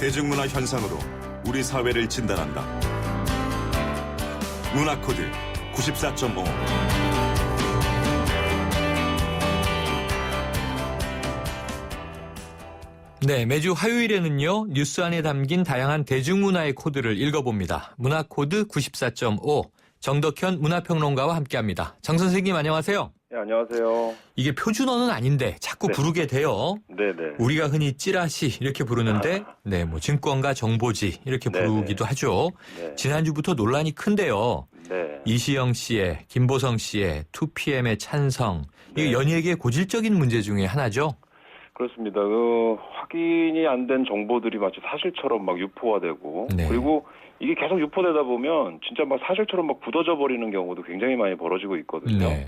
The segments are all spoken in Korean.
대중문화 현상으로 우리 사회를 진단한다. 문화코드 94.5. 네, 매주 화요일에는요, 뉴스 안에 담긴 다양한 대중문화의 코드를 읽어봅니다. 문화코드 94.5. 정덕현 문화평론가와 함께합니다. 정 선생님 안녕하세요. 네, 안녕하세요. 이게 표준어는 아닌데 자꾸 네. 부르게 돼요. 네네. 우리가 흔히 찌라시 이렇게 부르는데 네, 뭐 증권가 정보지 이렇게 네네. 부르기도 하죠. 네. 지난주부터 논란이 큰데요. 네. 이시영 씨의, 김보성 씨의 2PM의 찬성. 네. 이게 연예계의 고질적인 문제 중에 하나죠. 그렇습니다. 확인이 안 된 정보들이 마치 사실처럼 막 유포화되고, 네. 그리고 이게 계속 유포되다 보면 진짜 막 사실처럼 막 굳어져 버리는 경우도 굉장히 많이 벌어지고 있거든요. 네.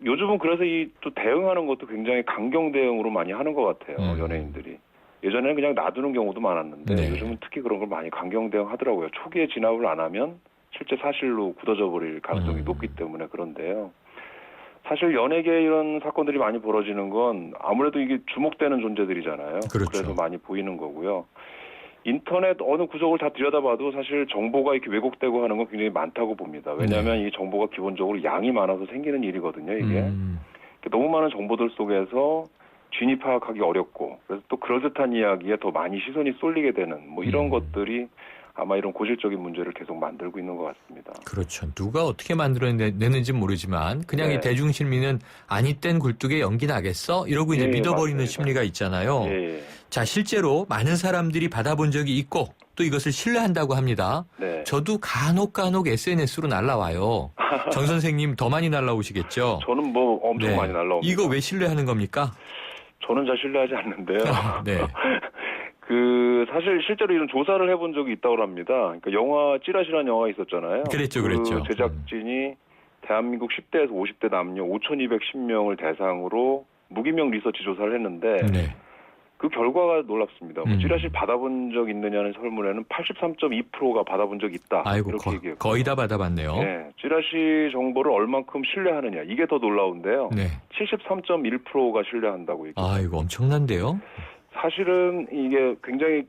요즘은 그래서 또 대응하는 것도 굉장히 강경 대응으로 많이 하는 것 같아요. 연예인들이. 예전에는 그냥 놔두는 경우도 많았는데 네. 요즘은 특히 그런 걸 많이 강경 대응하더라고요. 초기에 진압을 안 하면 실제 사실로 굳어져 버릴 가능성이 높기 때문에 그런데요. 사실 연예계에 이런 사건들이 많이 벌어지는 건 아무래도 이게 주목되는 존재들이잖아요. 그렇죠. 그래서 많이 보이는 거고요. 인터넷 어느 구석을 다 들여다봐도 사실 정보가 이렇게 왜곡되고 하는 건 굉장히 많다고 봅니다. 왜냐하면 이 정보가 기본적으로 양이 많아서 생기는 일이거든요. 이게 너무 많은 정보들 속에서 진위 파악하기 어렵고, 그래서 또 그럴듯한 이야기에 더 많이 시선이 쏠리게 되는 뭐 이런 것들이 아마 이런 고질적인 문제를 계속 만들고 있는 것 같습니다. 그렇죠. 누가 어떻게 만들어내는지 모르지만 그냥 네. 이 대중심리는 아니 땐 굴뚝에 연기 나겠어? 이러고 이제 예, 믿어버리는 맞습니다. 심리가 있잖아요. 예. 자, 실제로 많은 사람들이 받아본 적이 있고 또 이것을 신뢰한다고 합니다. 네. 저도 간혹 SNS로 날라와요. 정 선생님 더 많이 날라오시겠죠? 저는 뭐 엄청 네. 많이 날라옵니다. 이거 왜 신뢰하는 겁니까? 저는 잘 신뢰하지 않는데요. 네. 사실 실제로 이런 조사를 해본 적이 있다고 합니다. 그러니까 영화 찌라시라는 영화가 있었잖아요. 그랬죠. 제작진이 대한민국 10대에서 50대 남녀 5,210명을 대상으로 무기명 리서치 조사를 했는데 네. 그 결과가 놀랍습니다. 찌라시 받아본 적 있느냐는 설문에는 83.2%가 받아본 적이 있다. 아이고, 이렇게 얘기했고. 거의 다 받아봤네요. 네, 찌라시 정보를 얼만큼 신뢰하느냐 이게 더 놀라운데요. 네. 73.1%가 신뢰한다고 얘기해요. 아이고, 엄청난데요? 사실은 이게 굉장히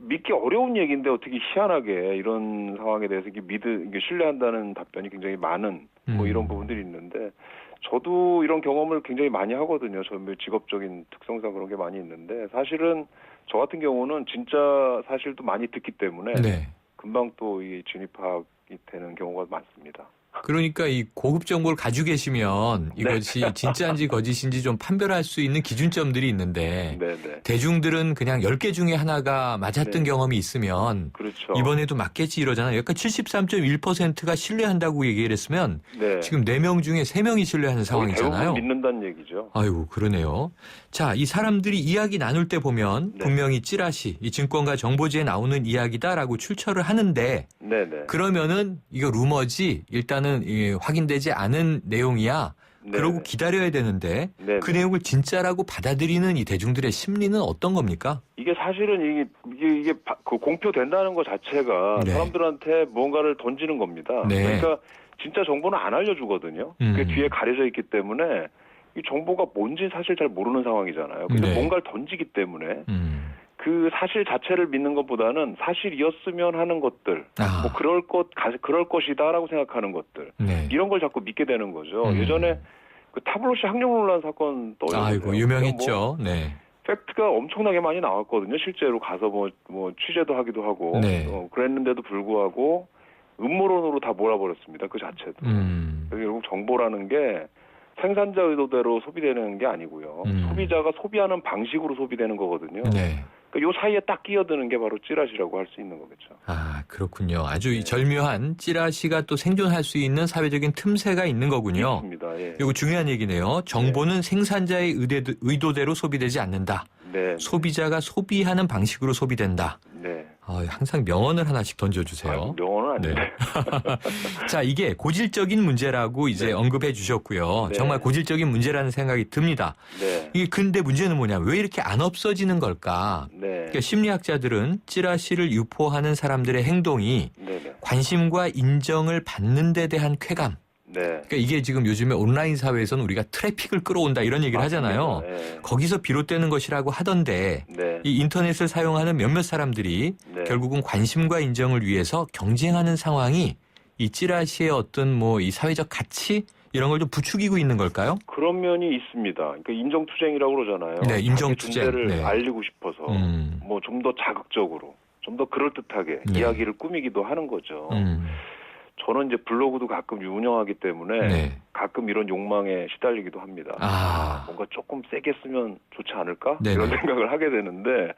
믿기 어려운 얘기인데 어떻게 희한하게 이런 상황에 대해서 이게 신뢰한다는 답변이 굉장히 많은 뭐 이런 부분들이 있는데, 저도 이런 경험을 굉장히 많이 하거든요. 저는 직업적인 특성상 그런 게 많이 있는데, 사실은 저 같은 경우는 진짜 사실도 많이 듣기 때문에 네. 금방 또 이 진입 파악이 되는 경우가 많습니다. 그러니까 이 고급 정보를 가지고 계시면 이것이 진짜인지 거짓인지 좀 판별할 수 있는 기준점들이 있는데 네네. 대중들은 그냥 10개 중에 하나가 맞았던 네. 경험이 있으면 그렇죠. 이번에도 맞겠지 이러잖아요. 약간 73.1%가 신뢰한다고 얘기를 했으면 네. 지금 4명 중에 3명이 신뢰하는 상황이잖아요. 대부분 믿는다는 얘기죠. 아이고, 그러네요. 자, 이 사람들이 이야기 나눌 때 보면 네. 분명히 찌라시, 이 증권가 정보지에 나오는 이야기다라고 출처를 하는데 네네. 그러면은 이거 루머지 일단은 확인되지 않은 내용이야. 그러고 네네. 기다려야 되는데 네네. 그 내용을 진짜라고 받아들이는 이 대중들의 심리는 어떤 겁니까? 이게 사실은 이게 공표된다는 것 자체가 네. 사람들한테 뭔가를 던지는 겁니다. 네. 그러니까 진짜 정보는 안 알려주거든요. 그게 뒤에 가려져 있기 때문에 이 정보가 뭔지 사실 잘 모르는 상황이잖아요. 근데 네. 뭔가를 던지기 때문에 그 사실 자체를 믿는 것보다는 사실이었으면 하는 것들, 뭐 그럴 것이다라고 생각하는 것들, 네. 이런 걸 자꾸 믿게 되는 거죠. 예전에 그 타블로시 학령 논란 사건 떠올려요. 아이고, 유명했죠. 네. 팩트가 엄청나게 많이 나왔거든요. 실제로 가서 뭐 취재도 하기도 하고 네. 그랬는데도 불구하고 음모론으로 다 몰아버렸습니다. 그 자체도. 결국 정보라는 게 생산자 의도대로 소비되는 게 아니고요. 소비자가 소비하는 방식으로 소비되는 거거든요. 네. 그러니까 요 사이에 딱 끼어드는 게 바로 찌라시라고 할 수 있는 거겠죠. 아, 그렇군요. 아주 이 절묘한 찌라시가 또 생존할 수 있는 사회적인 틈새가 있는 거군요. 있습니다. 예. 이거 중요한 얘기네요. 정보는 생산자의 의도대로 소비되지 않는다. 네. 소비자가 소비하는 방식으로 소비된다. 네. 항상 명언을 하나씩 던져주세요. 명언은 아닌데. 자, 이게 고질적인 문제라고 이제 언급해 주셨고요. 네. 정말 고질적인 문제라는 생각이 듭니다. 네. 이게 근데 문제는 뭐냐? 왜 이렇게 안 없어지는 걸까? 네. 그러니까 심리학자들은 찌라시를 유포하는 사람들의 행동이 네. 관심과 인정을 받는 데 대한 쾌감, 네. 그러니까 이게 지금 요즘에 온라인 사회에서는 우리가 트래픽을 끌어온다 이런 얘기를 하잖아요. 네. 거기서 비롯되는 것이라고 하던데 네. 이 인터넷을 사용하는 몇몇 사람들이 네. 결국은 관심과 인정을 위해서 경쟁하는 상황이 이 찌라시의 어떤 뭐 이 사회적 가치 이런 걸 좀 부추기고 있는 걸까요? 그런 면이 있습니다. 그러니까 인정투쟁이라고 그러잖아요. 네, 인정투쟁. 자기 존재를 네. 알리고 싶어서 뭐 좀 더 자극적으로, 좀 더 그럴듯하게 네. 이야기를 꾸미기도 하는 거죠. 저는 이제 블로그도 가끔 운영하기 때문에 네. 가끔 이런 욕망에 시달리기도 합니다. 뭔가 조금 세게 쓰면 좋지 않을까? 네네. 이런 생각을 하게 되는데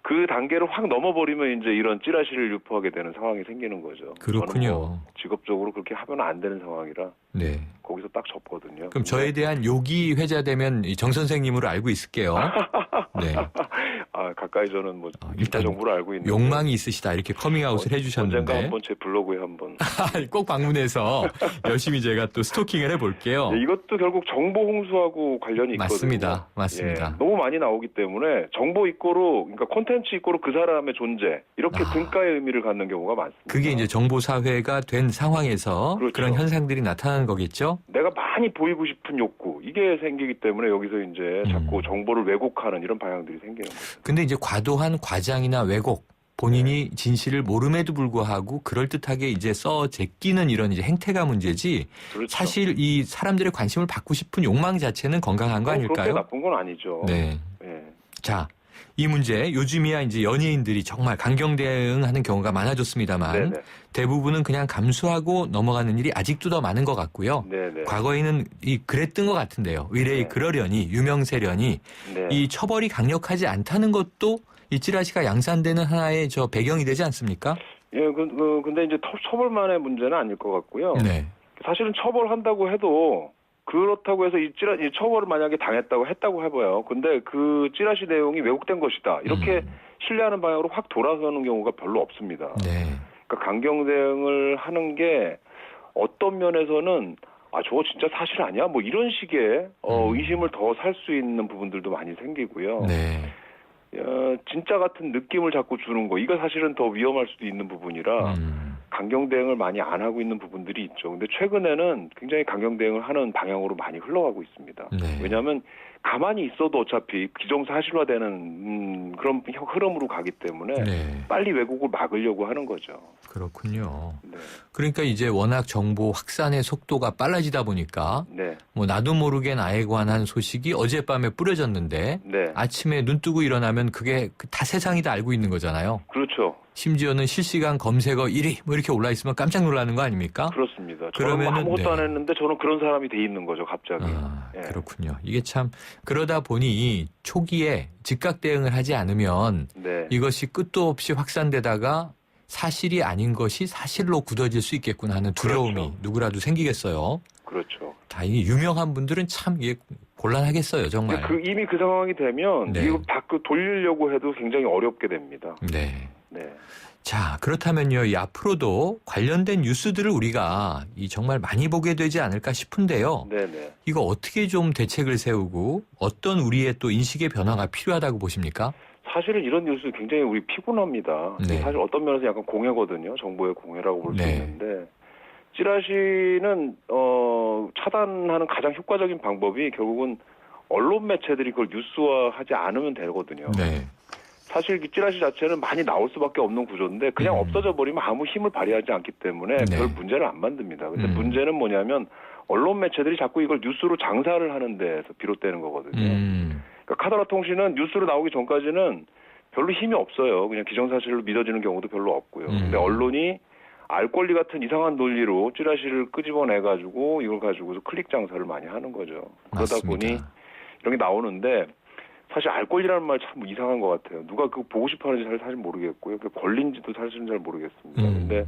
그 단계를 확 넘어버리면 이제 이런 찌라시를 유포하게 되는 상황이 생기는 거죠. 그렇군요. 저는 뭐 직업적으로 그렇게 하면 안 되는 상황이라 네. 거기서 딱 접거든요. 그럼 저에 대한 욕이 회자되면 이 정 선생님으로 알고 있을게요. 네. 가까이 저는 뭐 일단 정보를 알고 있는데 욕망이 있으시다 이렇게 커밍아웃을 해주셨는데 언젠가 한번 제 블로그에 한번 꼭 방문해서 열심히 제가 또 스토킹을 해볼게요. 네, 이것도 결국 정보 홍수하고 관련이 있거든요. 맞습니다. 예, 너무 많이 나오기 때문에 정보 입고로 그러니까 콘텐츠 입고로 그 사람의 존재 이렇게 등가의 의미를 갖는 경우가 많습니다. 그게 이제 정보 사회가 된 상황에서 그렇죠. 그런 현상들이 나타나는 거겠죠. 내가 많이 보이고 싶은 욕구 이게 생기기 때문에 여기서 이제 자꾸 정보를 왜곡하는 이런 방향들이 생기는 거죠. 근데 이제 과도한 과장이나 왜곡 본인이 진실을 모름에도 불구하고 그럴듯하게 이제 써 제끼는 이런 이제 행태가 문제지. 그렇죠. 사실 이 사람들의 관심을 받고 싶은 욕망 자체는 건강한 거 아닐까요? 그렇게 나쁜 건 아니죠. 네. 예. 자, 이 문제 요즘이야 이제 연예인들이 정말 강경 대응하는 경우가 많아졌습니다만 네네. 대부분은 그냥 감수하고 넘어가는 일이 아직도 더 많은 것 같고요. 네네. 과거에는 그랬던 것 같은데요. 의뢰이 네. 그러려니 유명세려니 네. 이 처벌이 강력하지 않다는 것도 이 찌라시가 양산되는 하나의 저 배경이 되지 않습니까? 예, 근데 이제 처벌만의 문제는 아닐 것 같고요. 네. 사실은 처벌한다고 해도 그렇다고 해서 이 처벌을 만약에 당했다고 했다고 해봐요. 근데 그 찌라시 내용이 왜곡된 것이다. 이렇게 신뢰하는 방향으로 확 돌아서는 경우가 별로 없습니다. 네. 그러니까 강경 대응을 하는 게 어떤 면에서는 저거 진짜 사실 아니야? 뭐 이런 식의 의심을 더 살 수 있는 부분들도 많이 생기고요. 네. 진짜 같은 느낌을 자꾸 주는 거 이거 사실은 더 위험할 수도 있는 부분이라 강경 대응을 많이 안 하고 있는 부분들이 있죠. 근데 최근에는 굉장히 강경 대응을 하는 방향으로 많이 흘러가고 있습니다. 네. 왜냐하면 가만히 있어도 어차피 기정사실화되는 그런 흐름으로 가기 때문에 네. 빨리 왜곡을 막으려고 하는 거죠. 그렇군요. 네. 그러니까 이제 워낙 정보 확산의 속도가 빨라지다 보니까 네. 뭐 나도 모르게 나에 관한 소식이 어젯밤에 뿌려졌는데 네. 아침에 눈 뜨고 일어나면 그게 다 세상이 다 알고 있는 거잖아요. 그렇죠. 심지어는 실시간 검색어 1위 뭐 이렇게 올라 있으면 깜짝 놀라는 거 아닙니까? 그렇습니다. 저는 그러면은, 아무것도 네. 안 했는데 저는 그런 사람이 돼 있는 거죠, 갑자기. 예. 그렇군요. 이게 참 그러다 보니 초기에 즉각 대응을 하지 않으면 네. 이것이 끝도 없이 확산되다가 사실이 아닌 것이 사실로 굳어질 수 있겠구나 하는 두려움이 그렇죠. 누구라도 생기겠어요. 그렇죠. 다행히 유명한 분들은 참 이게 곤란하겠어요, 정말. 이미 그 상황이 되면 네. 이거 밖으로 돌리려고 해도 굉장히 어렵게 됩니다. 네. 네. 자, 그렇다면요, 이 앞으로도 관련된 뉴스들을 우리가 정말 많이 보게 되지 않을까 싶은데요. 네네. 이거 어떻게 좀 대책을 세우고 어떤 우리의 또 인식의 변화가 필요하다고 보십니까? 사실은 이런 뉴스 굉장히 우리 피곤합니다. 네. 사실 어떤 면에서 약간 공해거든요. 정보의 공해라고 볼 수 네. 있는데 찌라시는 차단하는 가장 효과적인 방법이 결국은 언론 매체들이 그걸 뉴스화하지 않으면 되거든요. 네. 사실 이 찌라시 자체는 많이 나올 수밖에 없는 구조인데 그냥 없어져 버리면 아무 힘을 발휘하지 않기 때문에 네. 별 문제를 안 만듭니다. 근데 문제는 뭐냐면 언론 매체들이 자꾸 이걸 뉴스로 장사를 하는 데에서 비롯되는 거거든요. 그러니까 카더라 통신은 뉴스로 나오기 전까지는 별로 힘이 없어요. 그냥 기정사실로 믿어지는 경우도 별로 없고요. 근데 언론이 알 권리 같은 이상한 논리로 찌라시를 끄집어내가지고 이걸 가지고서 클릭 장사를 많이 하는 거죠. 그러다 맞습니다. 보니 이런 게 나오는데 사실 알 권리라는 말 참 이상한 것 같아요. 누가 그거 보고 싶어 하는지 사실 모르겠고요. 그 권리인지도 사실은 잘 모르겠습니다. 근데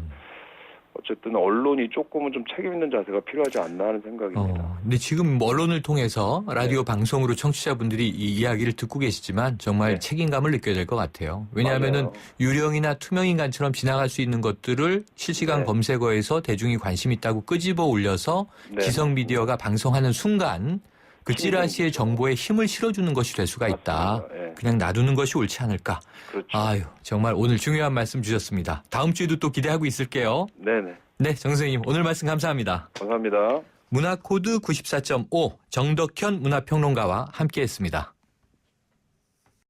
어쨌든 언론이 조금은 좀 책임 있는 자세가 필요하지 않나 하는 생각입니다. 근데 지금 언론을 통해서 라디오 방송으로 청취자분들이 이 이야기를 듣고 계시지만 정말 네. 책임감을 느껴야 될 것 같아요. 왜냐하면은 맞아요. 유령이나 투명인간처럼 지나갈 수 있는 것들을 실시간 네. 검색어에서 대중이 관심 있다고 끄집어 올려서 네. 기성 미디어가 방송하는 순간 그 찌라시의 정보에 힘을 실어주는 것이 될 수가 있다. 맞습니다. 예. 그냥 놔두는 것이 옳지 않을까. 그렇죠. 아유, 정말 오늘 중요한 말씀 주셨습니다. 다음 주에도 또 기대하고 있을게요. 네네. 네, 정 선생님 오늘 말씀 감사합니다. 감사합니다. 문화코드 94.5 정덕현 문화평론가와 함께했습니다.